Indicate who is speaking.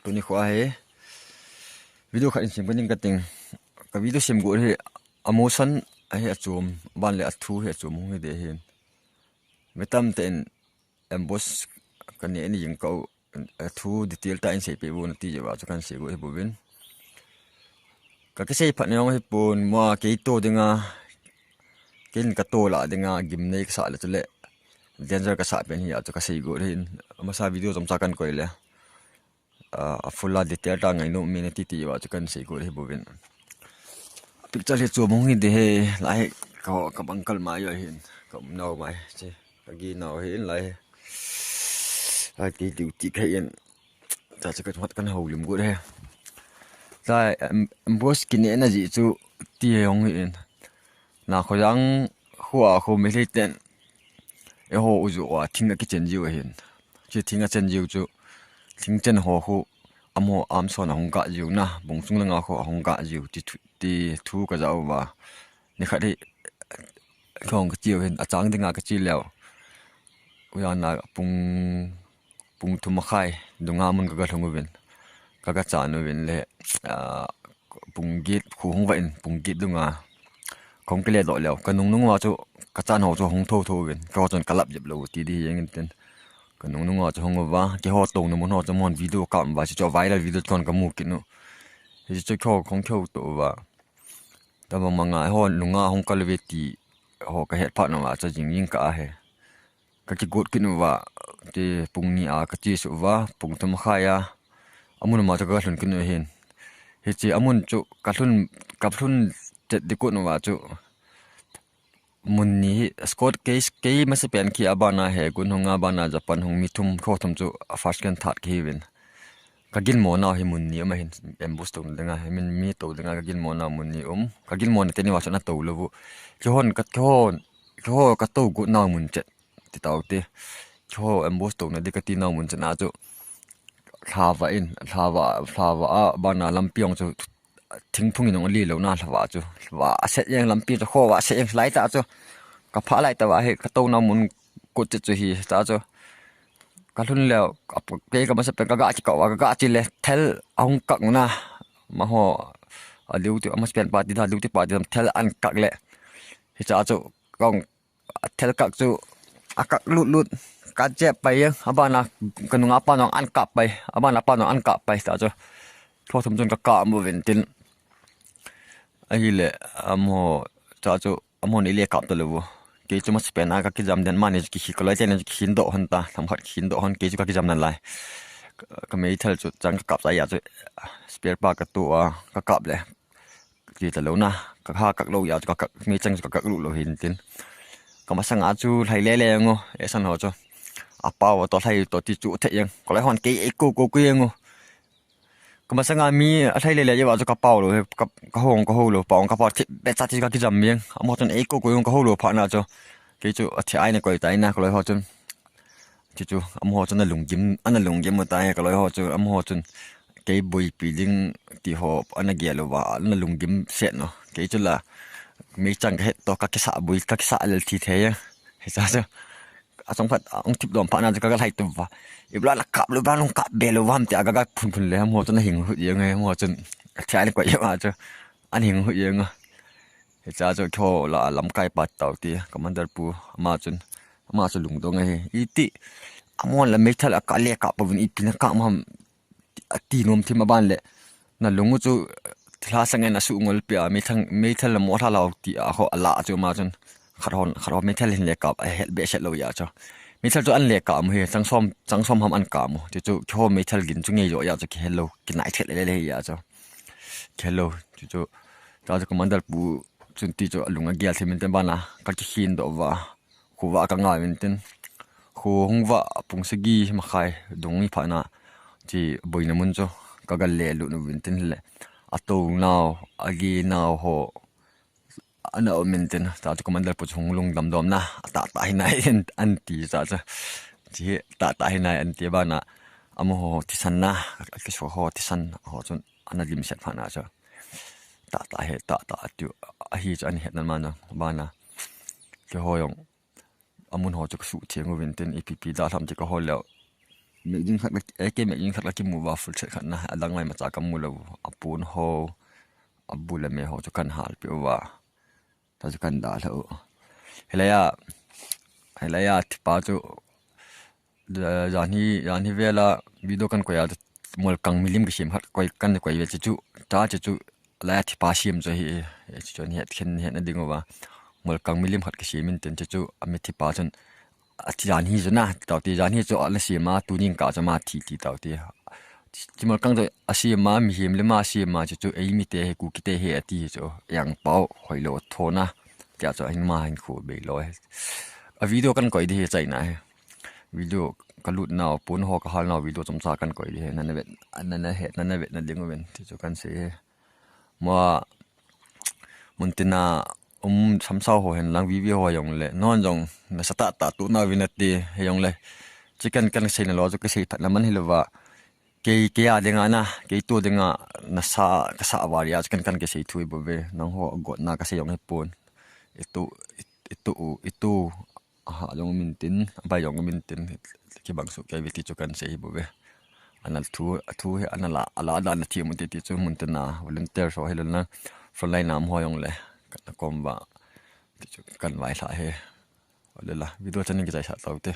Speaker 1: tuni khwa he video kha in sim kaning kating ka video sim go he emotion he achum ban le athu he achum hu de hin metam ten emboss kan ni ying ko athu detail ta in sei pe bu na ti jawa chu kan se go he bovin ka ke sei phat ne he pon ma ke to dinga kin ka to la dinga gim nei sa le chule danger ka sa pen hi chu ka sei go hin ma sa video jom cha kan ko le a full detail ta ngai no minute ti wa chu kan sei go he bovin picture he chu mong hi de he lai ka bangkal ma yo hin ka no mai che ka gi no hin lai ai ti duty khayen ta chu ka thot kan ho lim go he ta boss kin energy chu ti yong hin na kho yang huwa kho me le ten e ho uzu wa thinga ki chen jiu hin chi thinga chen jiu chu thing chen ho hu amo am so na hong ka jiu na bong chung la nga kho hong ka jiu ti thu ka jaw wa ni kha ri khong ka jiu hin a chang dinga ka chi leo uya na pung thu ma khai dunga mun ka thong wen ka cha no wen le pung git khu hong wa in pung git dunga khong ke le do leo ka nung wa chu ka chan ho chu hong tho wen ka chon kalap jeb lo ti di yeng ten ka nung wa chu hong wa ke ho tong no mon ho chu mon video kam wa chu viral video kon ka mu ki no hi chu kho khong kho to wa ta ma nga ho lunga hong ka le ti ho ka het pha no wa chu jing ying ka he ka ki gut ki no wa te pung ni a ka chi su wa pung thum kha ya amun ma chu ka hlun ki no hin hi chi amun chu ka hlun te di ko no wa chu mun ni scott case ke ma se pen ki abana he gun honga bana japan hong mi thum kho thum chu first kan that ki win ka gin mo na hi mun ni ma hin embus to denga min mi to denga ka gin mo na mun ni ka gin mo na te ni wa na to lo bu khon ka to gu na mun che ti taw te kho embus to na de ka ti na mun che na chu thawa a bana lampiong chu thing phung in only lo na thawa chu wa set yang lampi chu kho wa set yang lai ta chu ka pha lai ta wa he ka to na mun ko chu hi ta chu ka thun leo ke ka ma se pe ka ga chi ka wa ga chi le thel ong kak na ma ho a liu ti ama spen party da liu ti party thel an kak le hi cha chu kong thel kak chu akak lut ka je pa yang abana kanunga pa nong an kap pai abana pa nong an kap pai ta chu tho thum chun ka mu ven tin ai le amo cha chu amo ni le kap to lo ke chu ma spen a ka ki jam den manage ki ko lai ten ki hin do hon ta tham khat hin do hon ke chu ka ki jam nan lai ka me thal chu chang ka kap sa ya chu spare pa ka tu a ka kap le ki ta lo na ka ha kak lo ya chu ka me chang ka kak lu lo hin tin ka ma sang a chu lai le ngo e san ho chu a pa wa to thai to ti chu the yang ko lai hon ke e ko ngo ka ma sang a mi a thai le ya wa chu ka pau lo ka hong ko ho lo pong ka pa thi be cha ti ka ki jam mieng a mo chon e ko ko ho lo pha na chu ke chu a thi ai na ko tai na ko lai ho chun ti chu am ho chun na lung gim ma tai ka lai ho chu am ho chun ke bui pi ding ti ho ana ge lo wa na lung gim set no ke chu la mi chang he to ka ki sa bui ka ki sa al thi the ya he cha chu a song phat ong tip dom pha na ka lai tu wa i bla la kap lo ba long kap be lo wam ti aga phun le am ho chun na hing hu ye ngai ho chun thi ai na ko ye wa chu an hing hu ye nga he cha chu kho la lam kai pa taw ti commander pu ma chu lung do ngai i ti amon la metal ka le ka pa vin i pin ka ma ti nom thi ma ban le na lungu chu thla sang na su ngol pia metal mo tha law ti a ho ala chu ma chun kharon metal hin le ka hel be shet lo ya chu metal chu an le ka mu he chang som ham an ka mu ti chu kho metal gin chu nge yo ya chu ki hello ki nai thet le ya chu hello chu ta chu commander pu chun ti chu lunga gyal themin ten bana ka ki hin do wa khu wa ka nga min ten khu hung wa pung se gi ma khai dung i pha na chi boina mun chu ka gal le lu no win ten le ato now agi now ho ana o min ten ta chu commander pu chung lung dam na ta hi nai an ti cha cha chi ta hi nai an ti bana amo ho ti san na ka so ho ti san ho chun ana lim set pha na cha ta he ta tu a hi chan het nan mana bana ke hoyong amun ho chu su thiang win ten epp da tham chi ka hol le mẹ dính khát là cái mẹ dính khát là cái mù vào phụ trợ khát na đang lại mà trả cầm mù là apun ho abu là mẹ ho cho căn hal biểu và ta cho căn đá lâu hay là ya thì bao cho yani về là video căn quay mol kang milim cái sim hát quay căn quay về chú ta chú lại thì pa sim cho hi cho hiện hiện hiện là đừng vào mol kang milim hát cái sim mình tên chú ami thì pa chân thì dàn hi na tao thì dàn hi cho là sim mà tu ninh cả cho mà thì tao thì chỉ mol kang rồi sim mà mi him le mà sim mà chú ấy mi te ku kite he thì cho yang bao hồi lộ thô na cho anh mà anh khu bị lỗi video căn quay đi chạy này video cái lụt nào bốn hồ cái hal nào video trong xa căn quay đi nên là nên là tiếng bên thì cho căn sẽ mà muốn tin là sắm sau hồ hình lang video hồ dùng lệ non dùng là sát tạ tụ nào viên đi dùng lệ chỉ cần căn xây là lo cho cái xây thật là mình hiểu là cái à tiếng anh cái tu tiếng anh là sa cái sa vào ya chỉ cần cái xây thui bờ về nó hồ gọt na cái xây dùng hết bốn itu yung mintin ba yung mintin ki bangsu kay viti chukan sa ibo be anal tu he anala ala da na ti mo ti chu mun na volunteer so helon na frontline nam ho yung le kan komba ti chu kan vai la he wala la video chanin ki sa tawte